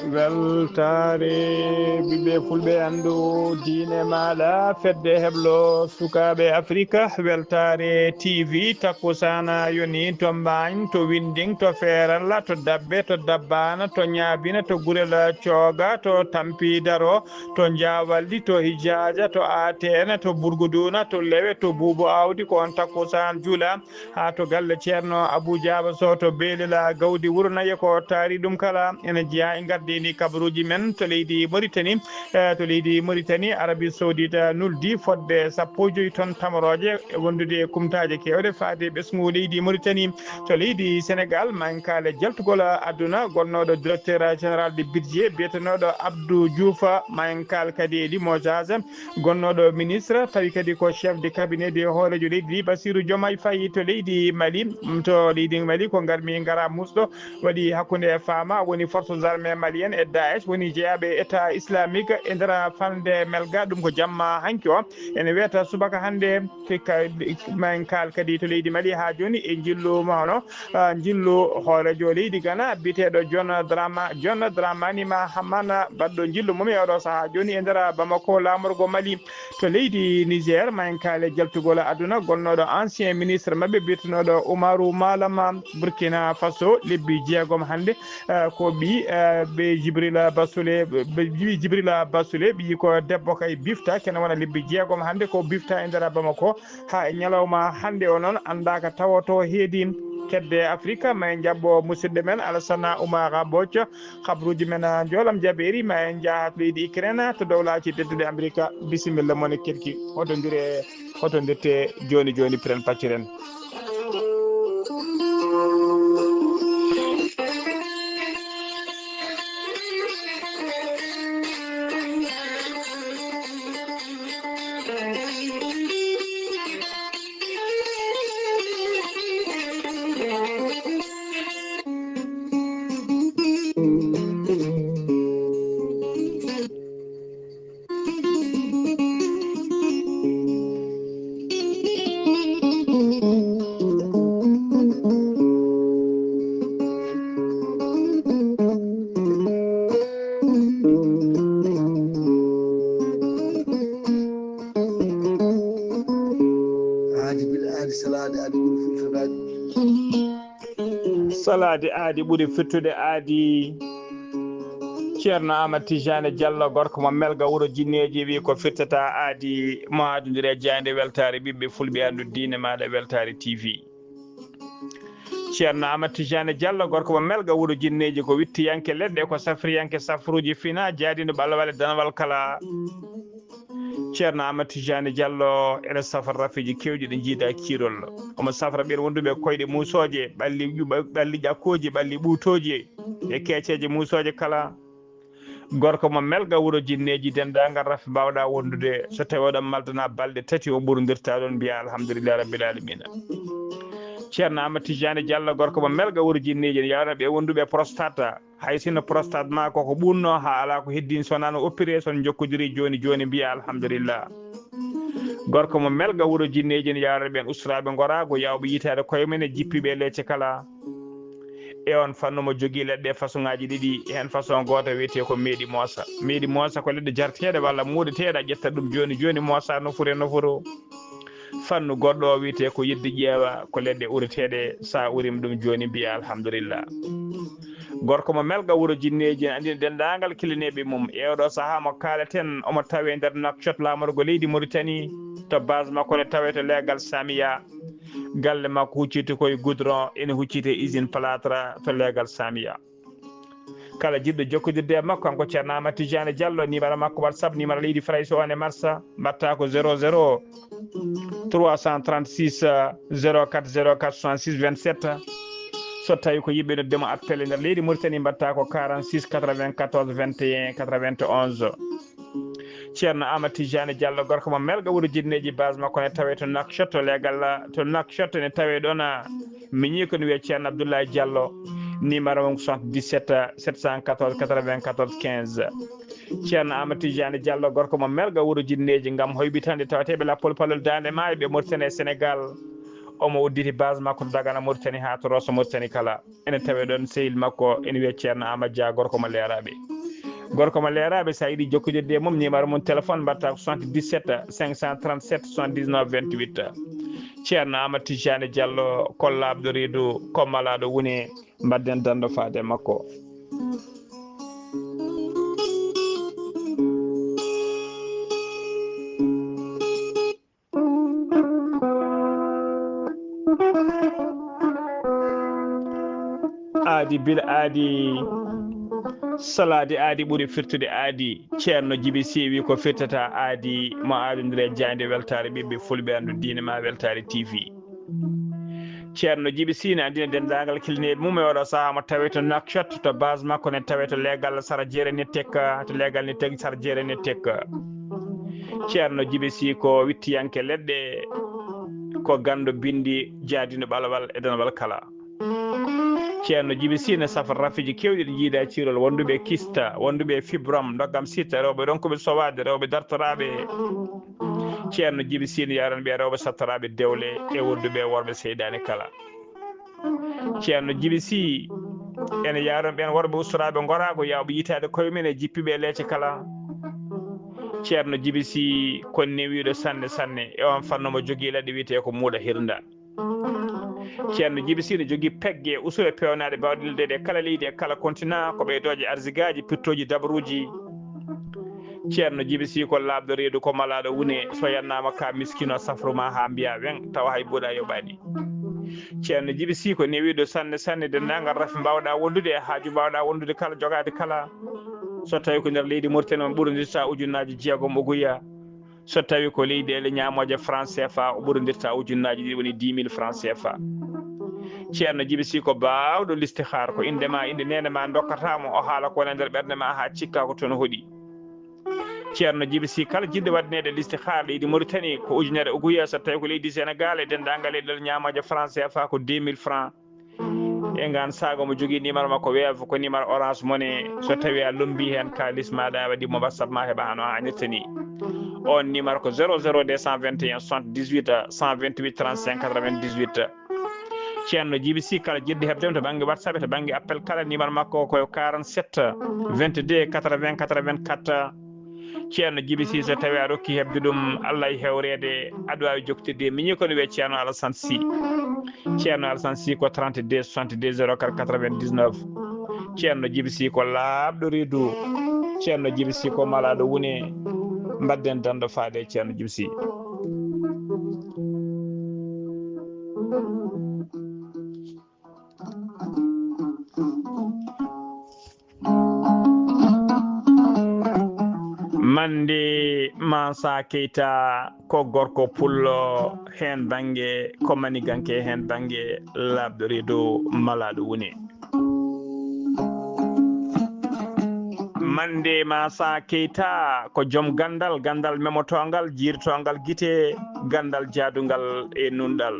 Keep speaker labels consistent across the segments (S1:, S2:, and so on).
S1: weltare ɓiɓɓe fulɓe andu diine maɗa fedde heblo sukaɓe afrique weltare tv takkusana yoni to mbagne to winding to feralla to dabbe to dabbana to ñabina to gurel cooga to tampi daro to jawalli to hijaja to atene to bourgouduna to lewe to buubo awdi ko on takkusan juula ha to galle ceerno abou diaba sow to beelila gawdi wuronayi ko taari ɗum kala ene jeeya e gardini kabaruji men to leydi Mauritanie Arabie Saoudite nuldi fodde 15 tonnes tamoroje wondude e kumtaje kewɗe faade ɓesgu leydi Mauritanie to leydi Sénégal mankale jaltugol aduna gonnoɗo directeur général de budget biyetenoɗo Abdou Diouf mankal kadi e limojage gonnoɗo ministre tawi kadi ko chef de cabinet de hoorejo leydi Bassirou Diomaye Faye to leydi Mali ko garmi gara musɗo waɗi hakkude fama woni forces armées malienne e Daesh woni jeeyaɓe état islamique e nder falde melga ɗum ko jamma hanki o ene wiyata subaka hande min kal kadi to leydi Mali ha joni e jillu hoorejo leydi Ghana biteɗo John Dramani Mahamana baɗɗo jillu mum e oɗo saaha joni e nder Bamako lamorgo Mali to leydi Niger min kal jaltugol aduna gonnoɗo ancien ministre mabɓe biyetenoɗo Oumarou Malama Burkina Faso lebbi jeegom hande ko ɓi ɓe Djibrila Bassoulé ɓi ko debbo kay bifta kene wona lebbi jeegom hande ko bifta e nder Bamako ha e ñalawma hande o noon andaka tawoto heedi kedde Afrique ma en jabbo musidɗo men Alassane Oumar Bocco habruji men joolam jaɓeri ma en jaaha to leydi Ukraine to dowlaji teddude Amérique bisimilla moon kerki hoɗodirte joni piren pacciren. salade aadi ɓuuri fittude aadi ceerno Amadou Tidiane Diallo gorko mo melga wuuro jinneji wi ko fittata aadi mo adodiri e jayde weltare ɓiɓɓe fulɓe andu diine maɗa weltare TV ceerno Amadou Tidiane Diallo gorko mo melga wuuro jinneji ko wittiyanke leɗɗe ko safriyanke safruji fina jaadino ɓallowal e danawal kala ceerno Amadou Tidiane Diallo ene safra rafiji kewɗi ɗi jiida kirol omo safra ɓen wonduɓe koyɗe musoje ɓalli ƴakkoji ɓalli ɓuutoji e keeceje musoje kala gorko mo melga wuuro jinneji dendagal rafi mbawɗa wondude so tawi oɗon maldana balɗe tati o ɓurodirta ɗon mbiya alhamdulillah rabbil alamina ceerno Amadou Tidiane Diallo gorko mo melga wuuro jinneji ne yawna ɓe wonduɓe prostate hay sinno prostate ma koko ɓunno ha ala ko heddini sowona no opéré son jokkodiri joni mbiya alhamdulillah gorko mo melga wuuro jinneji ne yawna ɓen ustaraɓe gorago yawɓe yitade koye men e jippiɓe lecce kala e on fannu mo jogui leɗɗe façon ngaji ɗiɗi hen façon goto wiyete ko meeɗi moosa ko leɗɗe jarteɗe walla muuɗeteɗe a ƴetta ɗum joni moosa nofuru fannu goɗɗo o wiyete ko yidde ƴeewa ko leɗɗe ureteɗe sa urima ɗum joni mbiya alhamdulillah gorko mo melga wuuro jinneji andina dendagal kilineɓe mum e oɗo saaha mo kaleten omo tawe nder Nouakchott lamorgo leydi Mauritanie to base makko ne tawe to leegal Samia galle makko huccite koye goudron ene huccite usine plâtre to leegal Samia kala jiɗɗo jokkodirde e makko kanko ceerno Amadou Tidiane Diallo numéro makko WhatsApp numéro leydi Frayso on e Marsa mbatta ko 00 336 04 04 66 27 so tawi ko yimɓe noddemo appel e nder leydi Mauritanie mbatta ko 46 94 21 91 ceerno Amadou Tidiane Diallo gorko mo melga wuuro jinneji base makko ne tawe to Nouakchott to Nouakchott ne tawe ɗon miñi ko ne wiye ceerno Abdoulaye Diallo numéro mum 77 714 94 15 ceerno Amadou Tidiane Diallo gorko mo melga wuuro jinneji gam hoybitande tawateɓe lappol palol dande maayo ɓe Mauritanie e Sénégal omo udditi base makko Dagana Mauritanie ha to Rosso Mauritanie kala ene tawe ɗon sehil makko ene wiye ceerno Amadou Dia gorko mo leeraɓe sa yiiɗi jokkodirde e mum numéro mum téléphone mbatta ko 77 537 79 28 ceerno Amadou Tijani Diallo kollaɓɗo reedu kommalaɗo woni mbadden dando faade makko. aadi bil aadi salade aadi ɓuuri firtude aadi ceerno Djiby Sy wi ko firtata aadi mo aadodire jande weltare ɓiɓɓe fulɓe andu diine ma weltare TV. ceerno Djiby Sy ne andina dendagal kilneɗe mum e oɗo saaha mo tawe to Nouakchott to base makko ne tawe to leegal Sara Diéré Nettek to leegal ne tagi Sara Diéré Nettek. ceerno Djiby Sy ko wittiyanke leɗɗe ko gando bindi jaadino ɓalawal e danawal kala. ceerno Djiby Sy ne safa rafiji kewɗi ɗi jiida cirol wonduɓe kista wonduɓe fibrom doggam sitta rewɓe ronkuɓe sowade rewɓe dartoraɓe. ceerno Djiby Sy ne yaran ɓe rewɓe sattoraɓe dewle e wonduɓe worɓe seydani kala. ceerno Djiby Sy ene yaron ɓen worɓe ustoraɓe gorago yawɓe yitade koye men e jippiɓe leece kala. ceerno Djiby Sy kon newiɗo sanne sanne e on fanno mo jogui laɗi wiyete ko muuɗa hirda. ceerno Djiby Sy ne jogui pegge usuɓe pewnade bawɗilde ɗe kala leydi e kala continent ko ɓeydoje arsigaji pirtoji dabruji. ceerno Djiby Sy ko labɗo reedu ko malaɗo wune so yannama ka miskino safruma ha mbiya wen tawa hay buuɗa yoɓani. ceerno Djiby Sy ko newiɗo sanne sanne dendagal rafi mbawɗa wondude e haaju mbawɗa wondude kala jogade kala. so tawi ko nder leydi Mauritanie on ɓurodirta ujunnaji jeegom oguya. so tawi ko leydi ele ñamoje franc CFA o ɓurodirta ujunnaji ɗi woni 10 000 franc CFA. ceerno Djiby Sy ko bawɗo listihar ko indema inde nene ma dokkatamo o haala ko woni nder ɓerde ma ha cikka ko toon hoɗi. ceerno Djiby Sy kala jiɗɗo waɗanede listihar leydi Mauritanie ko ujunere oguya. so tawi ko leydi Sénégal e dendagal leyɗel ñamoje franc CFA ko 10 000 franc. e ngan sago mo jogui numéro makko weevo ko numéro Orange Money. so tawi a lombi hen kalis maɗa waɗimo WhatsApp ma heeɓa no hannirta ni. on numéro ko 00 221 78 128 35 98. ceerno Djiby Sy kala jiɗɗo hebdemo to banggue WhatsApp to banggue appel kala numéro makko koye 47 22 80 84. ceerno Djiby Sy so tawi a rokki hebde ɗum Allah e hewrede aɗa wawi joktirde miñi kono wiye ceerno Alassane Sy. ceerno Alassane Sy ko 32 62 04 99. ceerno Djiby Sy ko labɗo reedu. ceerno Djiby Sy ko malaɗo wune mbadden dando faade ceerno Djiby Sy. mande Mansa Keita ko gorko pullo hen bangue ko maniganke hen bangue labɗo reedu malaɗo woni. mande Mansa Keita ko joom gandal memotogal jirtogal guite gandal jaadugal e nunɗal.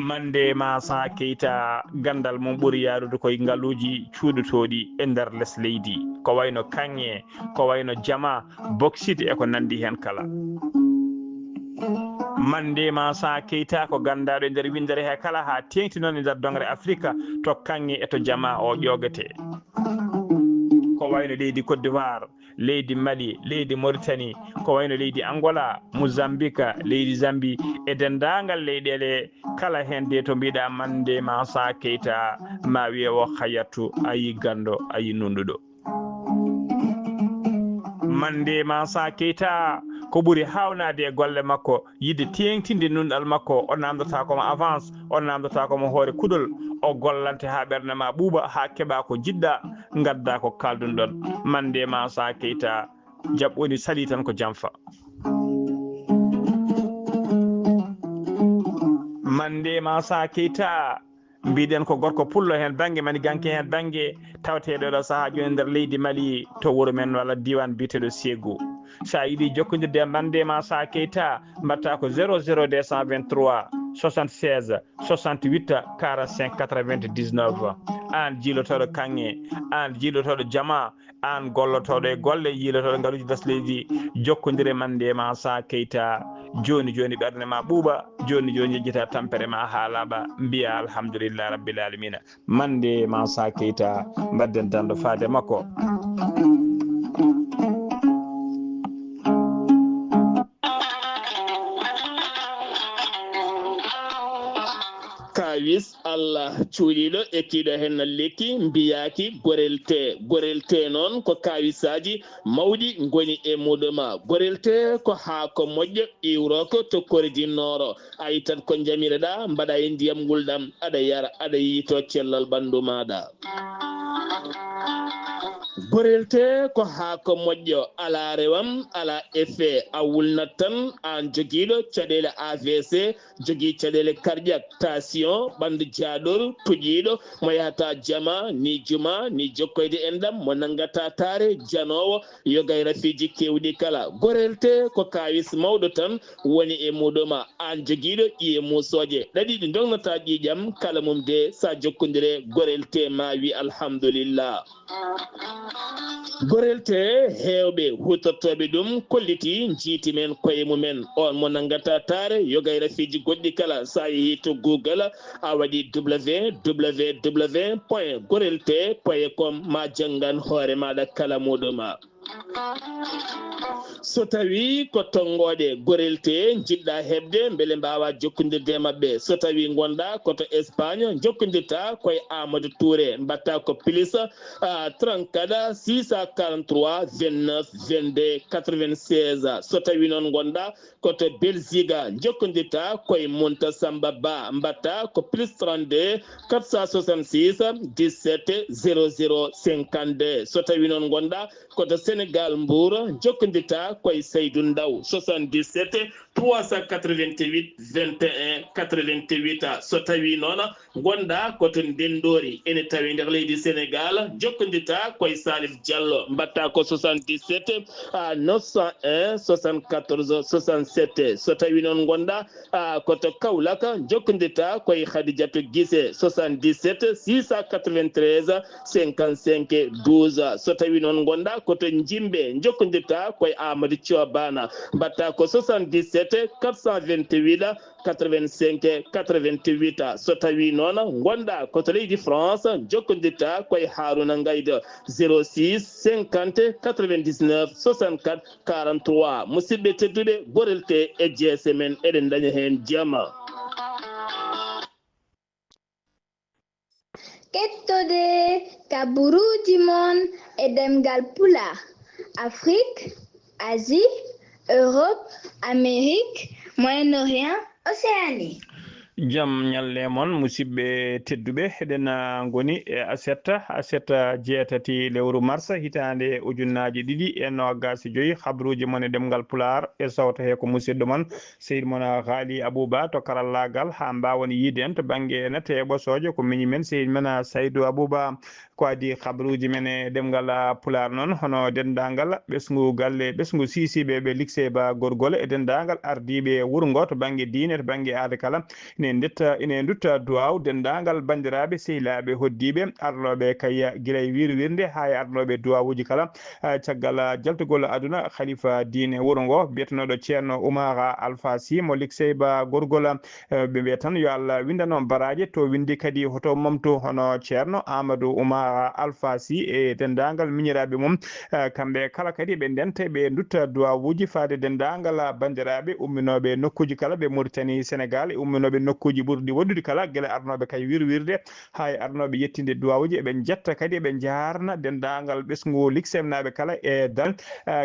S1: mande Mansa Keita gandal mum ɓuuri yarude koye ngaluji cuuɗotoɗi e nder less leydi ko wayno kanŋe ko wayno jama bauxite e ko nandi hen kala. mande Mansa Keita ko gandaɗo e nder windere he kala ha tengti noon e nder dongre Afrique to kanŋe e to jama o ƴogete. ko wayno leydi Côte d'Ivoire, leydi Mali, leydi Mauritanie, ko wayno leydi Angola, Mozambique, leydi Zambie e dendagal leyɗele kala hen de to mbiɗa mande Mansa Keita ma wiye o hayatu ayi gando ayi nunduɗo. mande Mansa Keita ko ɓuuri hawnade e golle makko yidde tengtinde nunɗal makko o namdata komo avance o namdata komo hoore kuɗol o gollante ha ɓerde ma ɓuuɓa ha keeɓa ko jiɗɗa gadda ko kaldun ɗon. mande Mansa Keita jaɓɓoni sali tan ko jamfa. mande Mansa Keita mbiɗen ko gorko pullo hen bangue maniganke hen bangue tawateɗo ɗo saaha joni nder leydi Mali to wuuro men walla diwan biteɗo Ségou. sa yiiɗi jokkodirde mande Mansa Keita mbatta ko 00 223 76 68 45 99. an jiilotoɗo kanŋe an jiilotoɗo jama an gollotoɗo e golle yiilotoɗo ngaluji dasleji jokkodire mande ma Sa Keita joni joni ɓerde ma ɓuuɓa joni joni yejjita tampere ma haalaɓa mbiya alhamdulillah rabbil alamina mande ma Sa Keita mbadden dando faade makko.
S2: kawis Allah cuuɗiɗo ekkiɗo hen lekki mbiyaki gorelte noon ko kawisaji mawɗi goni e muɗuma gorelte ko haako moƴƴo iwroko to kordinnoro a yittat ko jamireɗa mbaɗa e ndiyam ngulɗam aɗa yara aɗa yiito cellal ɓandu maɗa gorelte ko haako moƴƴo ala rewam ala effet a wulnat tan an joguiɗo caɗele AVC jogui caɗele cardiaque tension ɓandu jaaɗol tuƴiɗo mo yahata jama ni juma ni jokkoyde enɗam mo nangata taare janowo yogay rafiji kewɗi kala gorelte ko kawis mawɗo tan woni e muɗuma an joguiɗo ƴiye musoje ɗaɗi ɗi dongnata ƴiƴam kala mum de sa jokkodire gorelte ma wi alhamdulillah gorelte hewɓe hutortoɓe ɗum kolliti jiiti men koye mumen on mo nangata taare yogay rafiji goɗɗi kala sa yeehi to Google a waɗi www.gorelte.com ma janggan hoore maɗa kala muɗuma so tawi ko tongoɗe gorelte jiɗɗa hebde beele mbawa jokkodirde e mabɓe so tawi gonɗa koto Espagne jokkodirta koye Amadou Touré mbatta ko plus 34 643 29 22 96 so tawi noon gonɗa koto Belgique jokkodirta koye Monta Samba Ba mbatta ko plus 32 466 17 00 52 so tawi noon gonɗa koto Sénégal Mbour jokkodirta koye Seydou Ndaw 77 388 21 88 so tawi noon gonɗa koto Ndendori ene tawi nder leydi Sénégal jokkodirta koye Salif Diallo mbatta ko 77 901 74 67 so tawi noon gonɗa koto Kaolack jokkodirta koye Khadidiatou Guissé 77 693 55 12 so tawi noon gonɗa koto Jimbe jokkodirta koye Amadou Thiobana mbatta ko 77 428 85 88 so tawi noon gonɗa koto leydi France jokkodirta koye Harouna Ngaydo 06 50 99 64 43 musidɓe tedduɓe gorelte e jeese men eɗen daña hen jama.
S3: Kettode kaburuji mon e demgal pulaar Afrique, Asie, Europe, Amérique, Moyen-Orient, Océanie.
S1: Jam ñalle mon musidɓe tedduɓe eɗen goni e asetta jeetati lewru mars hitande ujunnaji ɗiɗi e nogas joyi habruji mon e demgal pular e sawta he ko musidɗo mon seydi mon Haali Abouba to karallagal ha mbawon yiide en to banggue nete e ɓosoje ko miñi men seydi men Saydou Abouba ko adi habruji men e demgal pular noon hono dendagal ɓesgu galle ɓesgu sisiɓe ɓe likse ba gorgole e dendagal ardiɓe wuuro ngo to banggue diine to banggue aada kala ine dutta duwaw dendagal bandiraɓe sehilaɓe hoddiɓe arloɓe kay guilay wirwirde ha e arloɓe duwawuji kala caggal jaltugol aduna khalifa diine wuuro ngo biyetenoɗo ceerno Oumar Alpha Sy mo liksey ba gorgol ɓe mbiya tan yo Allah windano baraji to windi kadi hoto momto hono ceerno Amadou Oumar Alpha Sy e dendagal miñiraɓe mum kamɓe kala kadi ɓe ndente ɓe dutta duwawuji faade dendagal bandiraɓe umminoɓe nokkuji kala ɓe Mauritanie Sénégal e umminoɓe nokkuji ɓurɗi woddude kala guila arnoɓe kay wirwirde hay arnoɓe yettinde duwawuji eɓe jetta kadi eɓe jarna dendagal ɓesgu liksemnaɓe kala e dal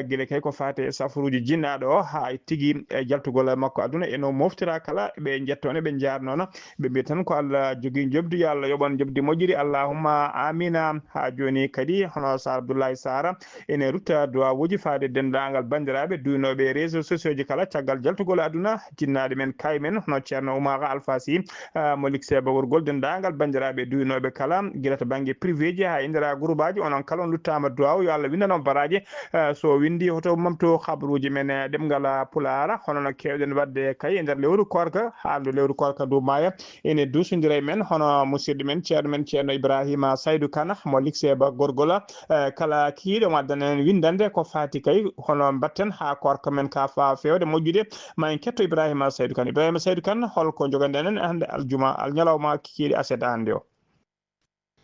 S1: guila kay ko fate safaruji jinnaɗo o ha tigui e jaltugol makko aduna eno moftira kala ɓe jettone ɓe jarnono ɓe mbiya tan ko Allah jogui jobdi yo Allah yoɓon jobdi moƴƴiri allahumma amin amina ha joni kadi hono Sar Abdoulaye Sara ene rutta duwawuji faade dendagal bandiraɓe duynoɓe réseaux sociaux ji kala caggal jaltugol aduna jinnaɗe men kay men hono ceerno Oumar Alpha Sy mo likseba gorgol dendagal bandiraɓe duynoɓe kala guila to banggue privé ji ha indira groupe aji onon kala on luttama duwaw yo Allah windanon baraji so windi hoto mamto habruji men ɗemgal pulara hono no kewɗen wadde kay e nder lewru korka haaldu lewru korka dow maya ene dusodira e men hono musidɗo men ceerno Ibrahima Saydou Kane mo likseba gorgol kala kiiɗo waddanen windande ko fati kay hono batten ha korka men ka fa fewde moƴƴude ma en ketto Ibrahima Saydou Kane holko joganden hande aljuma ñalawma kiiɗi aset hande o.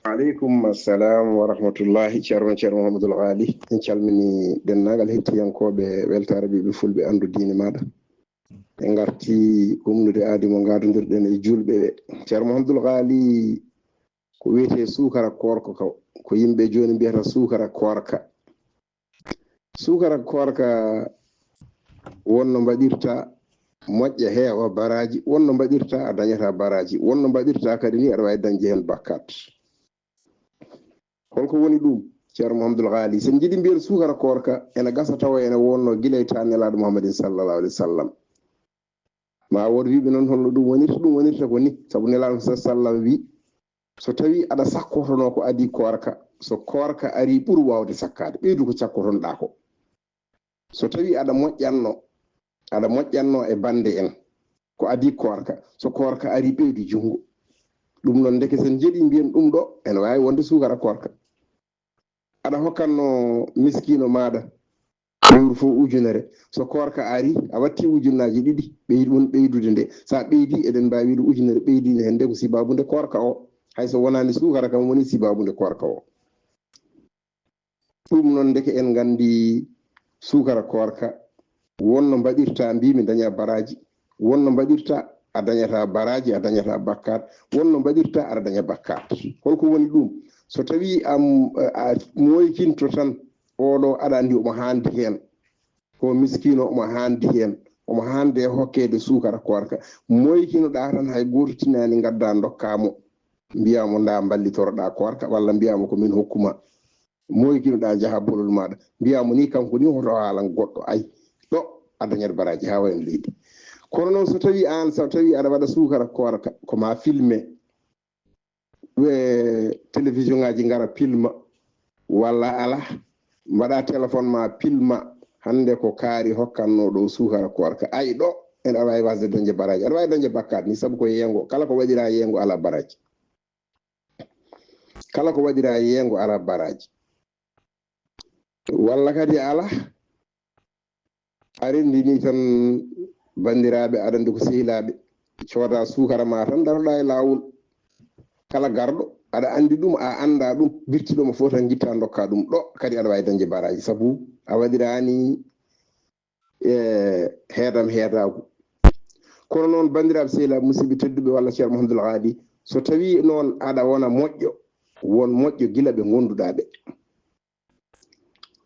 S4: Aleykum assalam wa rahmatullahi ceerno Mouhamadoul Ghali en calmini dennagal hettiyankoɓe weltare ɓiɓe fulɓe andu diine maɗa en garti umnude aadi mo gadodirɗen e julɓe ɓe ceerno Mouhamadoul Ghali ko wiyete sukara korka ko yimɓe joni mbiyata sukara korka wonno mbaɗirta moƴƴa heewa baraji wonno mbaɗirta a dañata baraji wonno mbaɗirta kadi ni aɗa wawi dañde hen bakkat holko woni ɗum ceerno Mouhamadoul Ghali sen jiiɗi mbiyen sukara korka ene gasa tawa ene wonno guila e tannelaɗo Muhammadin sallallahu alaihi wasallam ma won wiɓe noon holno ɗum wonirta ko ni saabu nelaɗo sallam wi so tawi aɗa sakkotono ko adi korka so korka ari ɓuuri wawde sakkade ɓeydu ko cakkotonɗa ko so tawi aɗa moƴƴanno e bande en ko adi korka so korka ari ɓeydu jungo ɗum noon ndeke sen jeeɗi mbiyen ɗum ɗo ene wawi wonde sukara korka aɗa hokkanno miskino maɗa lewru fof ujunere so korka ari a watti ujunnaji ɗiɗi ɓeydude nde sa ɓeydi eɗen mbawi wiide ujunere ɓeydine hen nde ko sibabude korka o hayso wonani sukara kam woni sibabude korka o ɗum noon ndeke en gandi sukara korka wonno mbaɗirta mbimi daña baraji wonno mbaɗirta a dañata baraji a dañata bakkat wonno mbaɗirta aɗa daña bakkat holko woni ɗum so tawi a moykinto tan oɗo aɗa andi omo handi hen ko miskino omo handi hen omo hande hokkede sukara korka moykinoɗa tan hay goto tinani gadda dokkamo mbiyamo nda ballitoroɗa korka walla mbiyamo komin hokkuma moykinoɗa jaaha bolol maɗa mbiyamo ni kanko ni hoto haalan goɗɗo ay ɗo a dañat baraji ha wayen leydi kono noon so tawi aɗa waɗa sukara korka koma filmé télévision ngaji gara pilma walla ala mbaɗa téléphone ma pilma hande ko kaari hokkanno ɗo sukara korka ay ɗo en aɗa wawi wasde dañde baraji aɗa wawi dañde bakkat ni saabu ko yengo kala ko waɗira yengo ala baraji walla kadi ala arendini tan bandiraɓe aɗa andi ko sehilaɓe cooda sukara ma tan daroɗa e lawol kala garɗo aɗa andi ɗum a anda ɗum birtiɗoma fof tan guitta dokka ɗum ɗo kadi aɗa wawi dañde baraji saabu a waɗirani heedam heedagu kono noon bandiraɓe sehilaɓe musidɓe tedduɓe walla ceerno Mouhamadoul Ghali so tawi noon aɗa wona moƴƴo won moƴƴo gila ɓe gonduɗa ɓe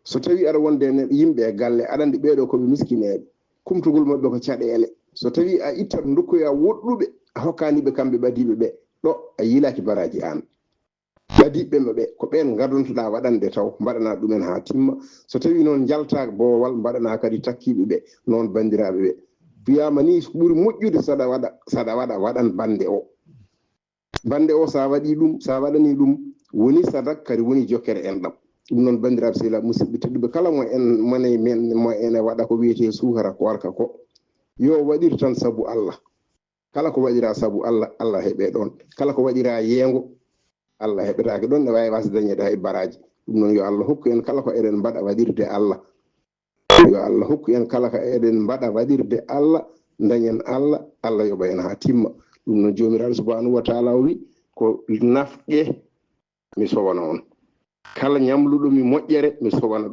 S4: so tawi aɗa wonde yimɓe e galle aɗa andi ɓeɗo koɓe miskineɓe kumtugol mabɓe ko caɗele so tawi a ittat dokkoya woɗɗuɓe a hokkaniɓe kamɓe ɓadiɓe ɓe ɗo a yilaki baraji an ɓadiɓe maɓe ko ɓen gadontoɗa waɗande taw mbaɗana ɗumen ha timma so tawi noon jalta bowal mbaɗana kadi takkiɓe ɓe noon bandiraɓe ɓe wiyama ni ɓuuri moƴƴude saɗa waɗa waɗan bande o sa waɗi ɗum sa waɗani ɗum woni sadak kadi woni jokkere en ɗam ɗum noon bandiraɓe sehilaɓe musidɓe tedduɓe kala mo ene waɗa ko wiyete sukara korka ko yo waɗir tan saabu Allah kala ko waɗira saabu Allah heɓe ɗon kala ko waɗira yengo Allah heɓetake ɗon ne wawi wasde dañede hay baraji ɗum noon yo Allah hokku en kala ko eɗen mbaɗa waɗirde Allah yo Allah hokku en kala ko eɗen mbaɗa waɗirde Allah dañen Allah yoɓa en ha timma ɗum noon jomiraɗo subhanahu wa taala wi ko nafƴe mi sowana on kala ñamluɗomi moƴƴere mi sowana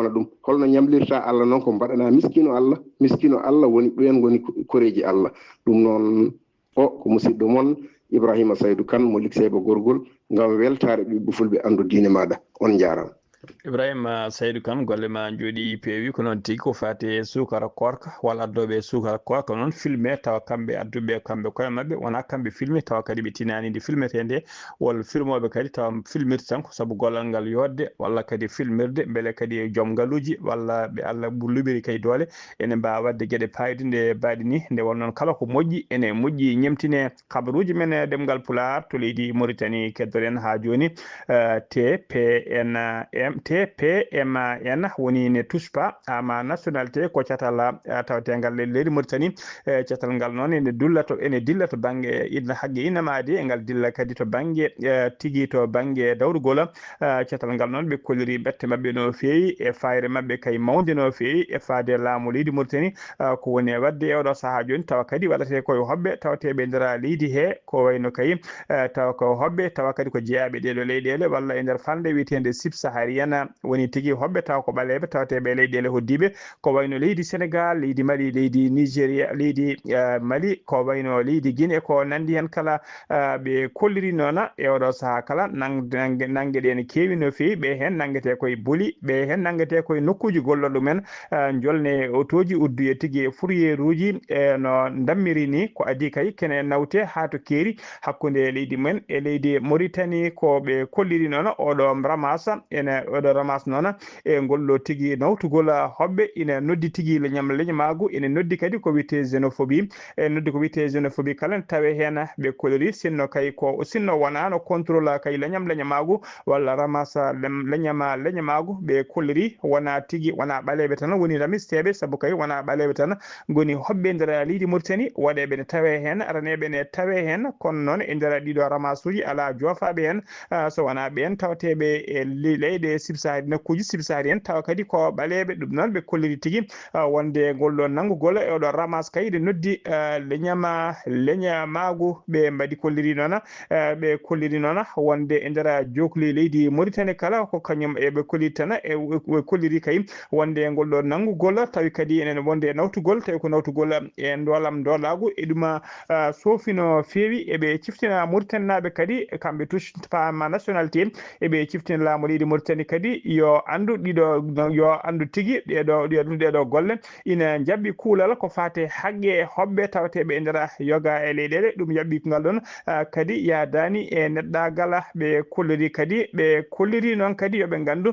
S4: ɗum holno ñamlirta Allah noon ko mbaɗana miskino Allah woni ɗoyen goni koreji Allah ɗum noon ko musidɗo mon Ibrahima Saydou Kane mo likseba gorgol ngam weltare ɓiɓɓe fulɓe andu diine maɗa on jarama
S1: Ibrahima Saydou Kane golle ma jooɗi peewi ko noon tigi ko fate sukara korka walla addoɓe sukara korka noon filmé tawa kamɓe adduɓe kamɓe koye mabɓe wona kamɓe filmé tawa kadi ɓe tinani nde filmete nde walla filmoɓe kadi tawa filmirta tan ko saabu gollal ngal yodde walla kadi filmirde beele kadi joom ngaaluji walla ɓe Allah luɓiri kay doole ene mbawa wadde gueɗe payde nde mbaɗi ni nde won noon kala ko moƴƴi ene moƴƴi ñemtine kabaruji men e ɗemgal Pulaar to leydi Mauritanie keddoren ha joni TPMN woni ne touche pas à ma nationalité ko catal tawategal leydi Mauritanie catal ngal noon ene dilla to banggue inna haqqe innamade e ngal dilla kadi to banggue tigui to banggue dawrugol catal ngal noon ɓe kolliri bette mabɓe no feewi e fayre mabɓe kay mawde no feewi e faade laamu leydi Mauritanie ko woni e wadde e oɗo saaha joni tawa kadi waɗate koye hobɓe tawateɓe nder leydi he ko wayno kay tawa ko hobɓe tawa kadi ko jeeyaɓe ɗeɗo leyɗele walla e nder falde wiyetede subsaharienne woni tigui hobɓe tawa ko ɓaleɓe tawateɓe leyɗele hoddiɓe ko wayno leydi Sénégal leydi Mali leydi Nigéria leydi Mali ko wayno leydi Guinée ko nandi hen kala ɓe kolliri noon e oɗo saaha kala nangue ɗe ne kewi no fewi ɓe hen nanguete koye Boli ɓe hen nanguete koye nokkuji golloɗo men jolne otoji uddu e tigui fourrière uji no dammiri ni ko adi kay kene nawte ha to keeri hakkude leydi men e leydi Mauritanie ko ɓe kolliri noon oɗo ramasa ene oɗo ramas noon e gollo tigui nawtugol hobɓe ina noddi tigui leñamagu ene noddi kadi ko wiyete xénophobie e noddi ko wiyete xénophobie kala tawe hen ɓe kolliri sinno kay ko sinno wona no contrôle kay leñamagu walla ramasa leñamagu ɓe kolliri wona tigui wona ɓaleɓe tan woni ramisteɓe saabu kay wona ɓaleɓe tan goni hobɓe nder leydi Mauritanie waɗeɓe ne tawe hen araneɓe ne tawe hen kono noon e nder ɗiɗo ramasuji ala jofaɓe hen so wona ɓen tawateɓe e leyɗe subsahari nokkuji subsahari en tawa kadi ko ɓaleɓe ɗum noon ɓe kolliri tigui wonde golɗo nanggugol e oɗo ramas kay ɗe noddi leñamagu ɓe mbaɗi kolliri noon ɓe kolliri noon wonde e nder jokli leydi Mauritanie kala ko kañum eɓe kolliri tan ɓe kolliri kay wonde golɗo nanggugol tawi kadi enen wonde nawtugol tawi ko nawtugol e doolam doolagu e ɗum sofino feewi eɓe ciftina Mauritanie naɓe kadi kamɓe touche pas ma nationalité eɓe ciftina laamu leydi Mauritanie kadi yo andu tigui ɗeɗo golle ina jabɓi kuulal ko fate haqqe hobɓe tawateɓe e nder yoga e leyɗele ɗum jabɓi ngal ɗon kadi yadani e neɗɗagal ɓe kolliri noon kadi yoɓe gandu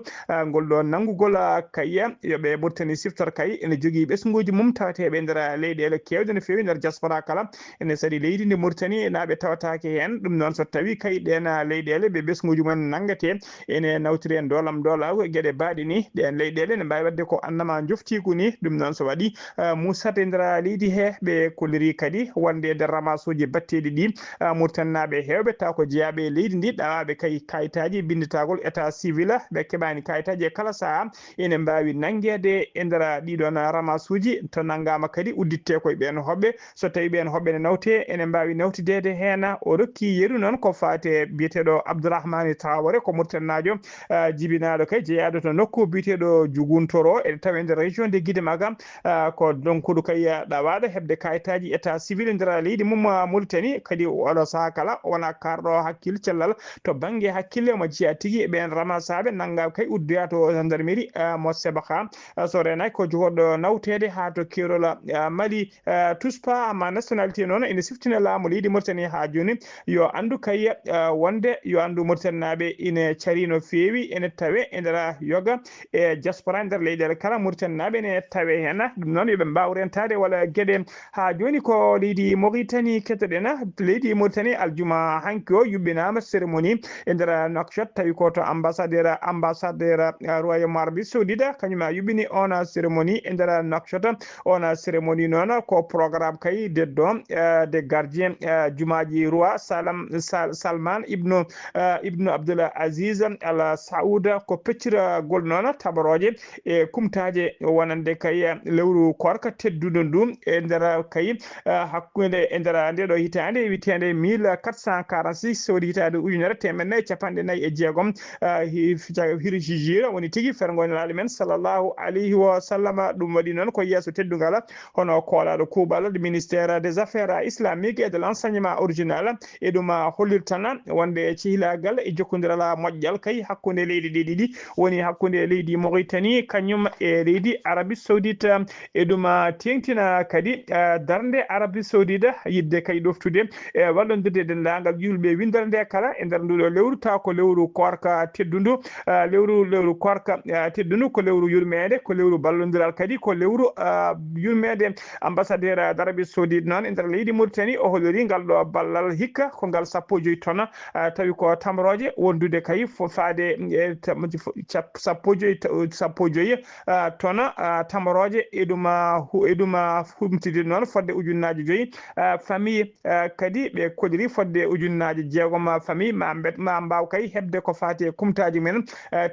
S1: golɗo nanggugol kayya yoɓe Mauritanie siftor kay ene jogui ɓesguji mum tawateɓe e nder leyɗele kewɗe no fewi nder diaspora kala ene saɗi leydi ndi Mauritanie naɓe tawatake hen ɗum noon so tawi kay ɗen leyɗele ɓe ɓesguji mumen nanggate ene nawtiri en doolam doolago gueɗe mbaɗi ni ɗen leyɗele ne mbawi wadde ko annama joftiku ni ɗum noon so waɗi musat e nder leydi he ɓe kolliri kadi wonde nder ramasuji batteɗi ɗi Mauritanie naɓe hewɓe taw ko jeeyaɓe leydi ndi ɗawaɓe kay kayitaji binditagol état civil ɓe keɓani kayitaji e kala saaha ene mbawi nanguede e nder ɗiɗon ramasuji to nanggama kadi udditte koye ɓen hobɓe so tawi ɓen hobɓe ne nawte ene mbawi nawtidede hen o rokki yeru noon ko fate biyeteɗo Abdourahmane Traoré ko Mauritanie najo jibinaɗo kay jeeyaɗo to nokku biyeteɗo Juguntoro e tawi nder région de Guidimaga ko donc kay ɗawaɗo hebde kayitaji état civil nder leydi mum Mauritanie kadi oɗo saaha kala wona karɗo hakkille cellal to banggue hakkille omo jeeya tigui ɓen ramasaɓe nangga kay uddoya to gendarmerie mo Sebakha so renaki ko jogoɗɗo nawtede ha to kerol Mali touche pas ma nationalité noon ene siftina laamu leydi Mauritanie ha joni yo andu kay wonde yo andu Mauritanie naɓe ine cari no fewi ene tawe e nder yoga e diaspora nder leyɗele kala Mauritanie naɓe ne tawe hen ɗum noon yooɓe mbaw rentade walla gueɗe ha joni ko leydi Mauritanie kettoɗen leydi Mauritanie aljuma hanki o yuɓɓinama cérémonie e nder Nouakchott tawi ko to ambassadeur royaume Arabie Saoudite kañum yuɓɓini on cérémonie e nder Nouakchott on cérémonie noon ko programme kay deddo de gardien jumaji roi Salman ibnu Abdul Aziz Al Saoud ko pecciragol noon tabaroje e kumtaje wonande kay lewru korka tedduɗo ndu e nder kay hakkude e nder ndeɗo hitande witende 1446 sowdi hitande ujunere temedde capanɗe nayyi e jeegom hirjijira woni tigui fergoynal men sallllahu alayhi wa sallam ɗum waɗi noon ko yesso teddugal hono koolaɗo kuuɓal du ministère des affaires islamiques et de l'enseignement original e ɗum hollirtana wonde cihlagal e jokkodiral moƴƴal kay hakkude leydi leydi ɗiɗi woni hakkunde leydi Mauritanie kañum e leydi Arabie Saoudite e ɗum tengtina kadi darde Arabie Saoudite yidde kay ɗoftude e wallodirde dendagal julɓe windere nde kala e nder nduɗo lewru taw ko lewru korka teddundu lewru korka teddundu ko lewru yurmede ko lewru ballodiral kadi ko lewru yurmede ambassadeur d'Arabie Saoudite noon e nder leydi Mauritanie o holliri ngal ɗo ballal hikka ko ngal 15 tonnes tawi ko tamroje wondude kay fo faade 15 tonnes tamroje e ɗum humtide noon fodde ujunnaji 5 famille kadi ɓe koliri fodde ujunnaji 6 famille ma mbaw kay hebde ko fati kumtaji men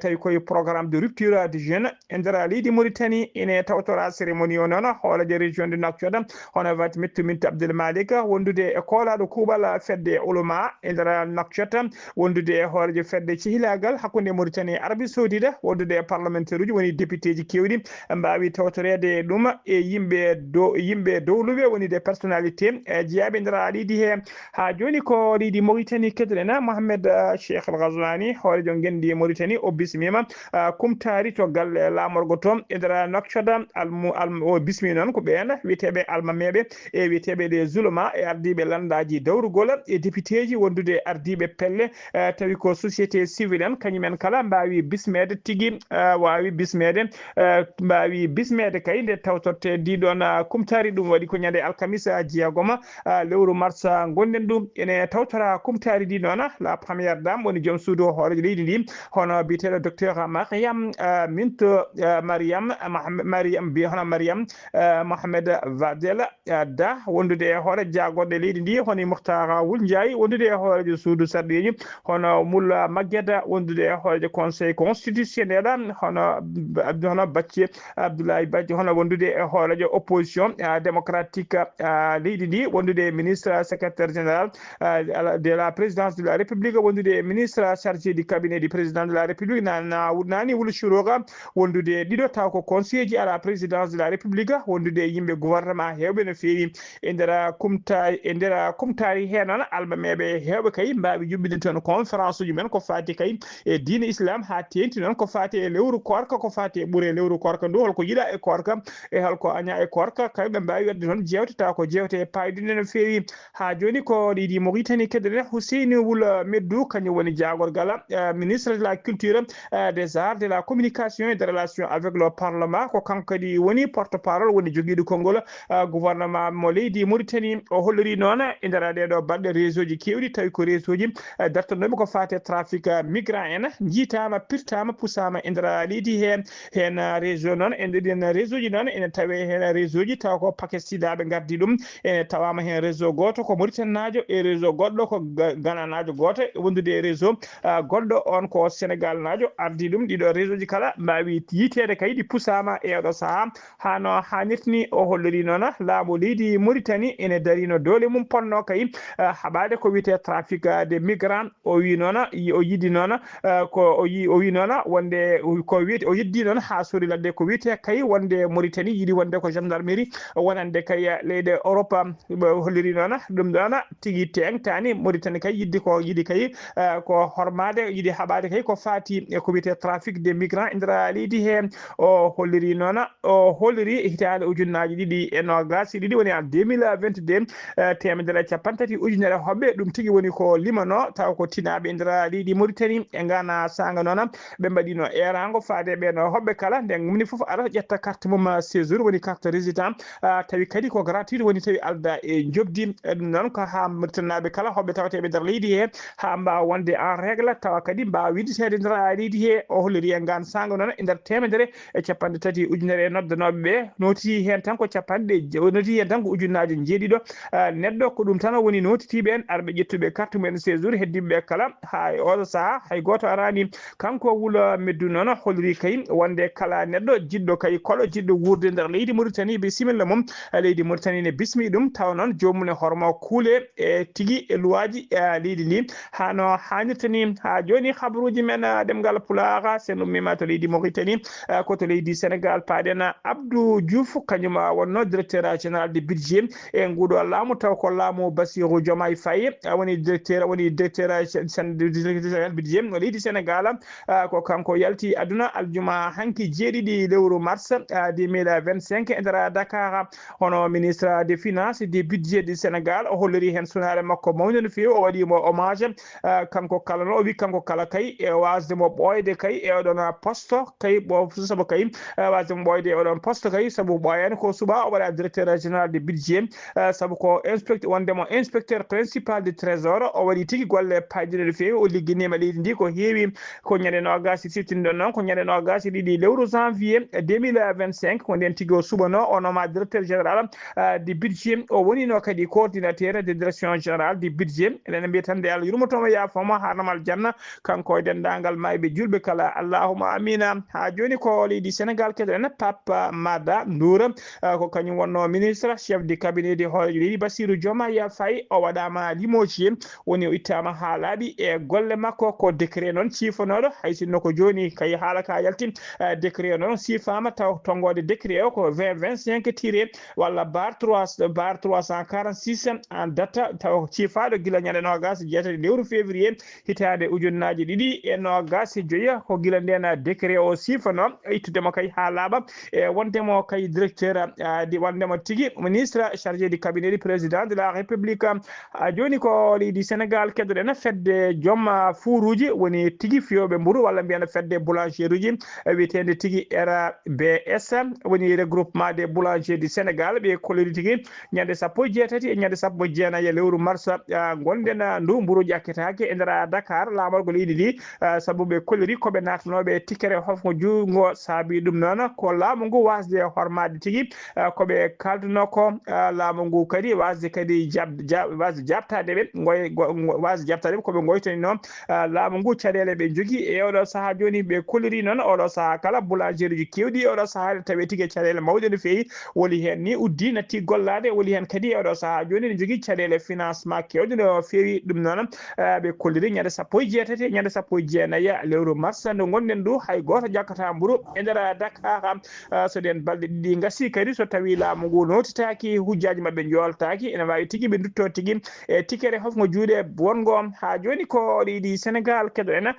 S1: tawi koye programme de rupture de jeune e nder leydi Mauritanie ene tawtora cérémonie o noon hoolaje région de Nouakchott hono wati Minta Abdel Malik wondude e koolaɗo kuuɓal fedde ulama e nder Nouakchott wondude e hoorejo fedde cihilagal hakkude Mauritanie Arabie Saoudite wondude e parlementaire uji woni député ji kewɗi mbawi tawtorede ɗum e yimɓe dowluɓe woni des personnalités jeeyaɓe nder leydi he ha joni ko leydi Mauritanie keddoɗen Mohamed Cheikh El Ghazouani hoorejo gendi Mauritanie o bismima kumtari to galle lamorgo toon e nder Nouakchott o bismi noon ko ɓen wiyeteɓe almameɓe e wiyeteɓe des ulama e ardiɓe landaji dawrugol e député ji wondude ardiɓe pelle tawi ko société civile en kañumen kala mbawi bismede tigui mbawi bismede kay nde tawtorte ndiɗon kumtari ɗum waɗi ko ñande alkamisa jeegoma lewru mars gonɗen ɗum ene tawtora kumtari ndi noon la première dame woni joom suudu hoorejo leydi ndi hono biteɗo docteur Mariam Minto Mariam Mohamed Vadel da wondude e hoore jagorɗo leydi ndi hono Mouhtar Wul Ndiaye wondude e hoorejo suudu sarɗeji hono Moula Magueda wondude e hoorejo conseil constitutionnel hono Bacci Abdoulaye Badji hono wondude e hoorejo opposition démocratique leydi ndi wondude ministre secrétaire général de la présidence de la République wondude ministre chargé du cabinet du président de la République nani Wulu Chouroga wondude ɗiɗo taw ko conseiller ji à la présidence de la République wondude yimɓe gouvernement hewɓe no feewi e nder kumtari he noon almameɓe hewɓe kay mbawi juɓɓinde toon conférence uji men ko fati kay e diine islam ha tenti noon ko fati e lewru korka ko fati e ɓuure lewru korka ndu holko yiiɗa e korka e holko aña e korka kayɓe mbawi wadde toon jewte taw ko jewte paydude no feewi ha joni ko leydi Mauritanie keddoɗen Husseini Wul Meddou kañum woni jagorgal ministre de la culture des arts de la communication et des relations avec le parlement ko kanko kadi woni porte parole woni joguiɗo konngol gouvernement mo leydi Mauritanie o holliri noon e nder ɗeɗo balɗe réseau ji kewɗi tawi ko réseau ji dartanoɓe ko fate trafic migrant en jiitama pirtama pusama e nder leydi hen réseau noon e ɗiɗen réseau ji noon ene tawe hen réseau ji taw ko paquet sidaɓe gardi ɗum ene tawama hen réseau goto ko Mauritanie najo e réseau goɗɗo ko Ghana najo goto wondude e réseau goɗɗo on ko Sénégal najo ardi ɗum ɗiɗo réseau ji kala mbawi yitede kaydi pusama e oɗo saaha hano hannirtini o holliri noon laamu leydi Mauritanie ene darino dole mum ponno kay haɓade ko wiyete trafic des migrants o wi noon o yiddi noon ko o wi noon wonde ko wiyete o yeddi noon ha sori ladde ko wiyete kay wonde Mauritanie yiiɗi wonde ko gendarmerie wonande kay leyɗe Europe holliri noon ɗum ɗon tigui tengtani Mauritanie kay yiɗi kay ko hormade yiiɗi haɓade kay ko fati e ko wiyete trafic des migrants e nder leydi he o holliri noon o holliri hitande ujunnaji ɗiɗi e nogas ɗiɗi woni en 2022 temedere capantati ujunere hoɓɓe ɗum tigui woni ko limano taw ko tinaɓe e nder leydi Mauritanie e Ghana sanga noon ɓe mbaɗino erango faade ɓen hoɓɓe kala nden mumni foof ara ƴetta carte mum séjour woni carte résident tawi kadi ko gratuit woni tawi alda e jobdi ɗum noon ko ha Mauritanaɓe kala hoɓɓe tawateɓe nder leydi he ha mbawa wonde en règle tawa kadi mbawa widditede nder leydi he o holliri e Ghana sanga noon e nder temedere e capanɗe tati ujunere e noddanoɓeɓe noti hen tan ko noti hen tan ko ujunnaji jeeɗiɗo neɗɗo ko ɗum tan woni notitiɓe en arɓe ƴettuɓe carte mumen séjour heddiɓeɓe kala ha oɗo saaha hay goto arani kanko Wul Meddou noon holliri kay wonde kala neɗɗo jiɗɗo kay kolo jiɗɗo wurde nder leydi Mauritanie bisimilla mum leydi Mauritanie ne bismi ɗum taw noon jomum ne hormo kuule e tigui e luwaji leydi ndi hano hannirta ni ha joni habaruji men ɗemgal Pulaar sen ummima to leydi Mauritanie koto leydi Sénégal paɗen Abdou Diouf kañum wonno directeur général de budget e nguɗo laamu taw ko laamu Bassirou Diomaye Faye woni directeur budget o leydi Sénégal sénégal ko kanko yalti aduna aljuma hanki jeeɗiɗi lewru mars 2025 e nder dakar hono ministre des finances des budget du sénégal o holliri hen sunare makko mawde no fewi o waɗimo hommage kanko kala no o wi kanko kala kay e wasdemo ɓoyde kay e oɗon poste kay saabu kay wasdemo ɓoyde e oɗon poste kay saabu ɓoyani ko suuɓa o waɗa directeur général de budget saabu ko inspecteur wondemo inspecteur principal du trésor o waɗi tigui golle payɗiɗe no fewi o ligguinima leydi ndi ko heewi ko ñande nogasi siftinɗon noon ko ñande nogasi ɗiɗi lewru janvier 2025 ko nden tigui o suɓano o noma directeur général du budget o wonino kadi coordinateur de direction générale du budget enen mbiya tan nde Allah yurmotomo yafoma harnamal janna kanko e dendagal mayɓe julɓe kala allahuma amina ha joni ko leydi sénégal keɗen Papa Mada Ndour ko kañum wonno ministre chef du cabinet de horejo leydi Bassirou Diomaye Faye o waɗama limoji woni o ittama ha laaɓi e golle makko ko décret noon cifanoɗo hay sinno ko joni kay haala ka yalti décret noon sifama taw tongode décret o ko 2025 tiré walla bar 346 en date taw cifaɗo guila ñande nogas jeetati lewru février hitande ujunnaji ɗiɗi e nogas joyi ko guila nden décret o sifano ittudemo kay ha laaɓa e wondemo kay directeur wondemo tigui ministre chargé du cabinet du président de la république joni ko leydi sénégal keddoɗen fedde joom fuuruji woni tigui fiyoɓe mburu walla mbiyana fedde boulanger uji wiyetede tigui RBS woni regroupement des boulangers du sénégal ɓe kolori tigui ñande sappo e jeetati e ñande sappo e jeenayi e lewru mars gonɗen ndu mburu ƴakketake e nder dakar lamorgo leydi ndi saabu ɓe kolori koɓe natanoɓe tikkere hofgo jungo saabi ɗum noon ko laamu ngu wasde hormade tigui koɓe kalduno ko laamu ngu kadi wasde kadi wasde jabtadeɓe wasde jabtadeɓe koɓe goytani noon laamu ngu caɗele ɓe jogui e oɗo saaha joni ɓe kolori noon oɗo saaha kala boulanger uji kewɗi oɗo saaha tawi tigui caɗele mawɗe no fewi woni hen ni uddi natti gollade woni hen kadi oɗo saaha joni ne jogui caɗele financement kewɗe no fewi ɗum noon ɓe kolliri ñande sappo e jeetati ñande sappo e jeenayyi lewru mars nde gonɗen ndu hay goto ƴakkata mburu e nder dakar so ɗen balɗe ɗiɗi gassi kadi so tawi laamu ngu notitaki hujjaji mabɓe joltaki ene wawi tigui ɓe dutto tigui e tikkere hofgo juuɗe wongo ha joni ko leydi sénégal keɗoɗen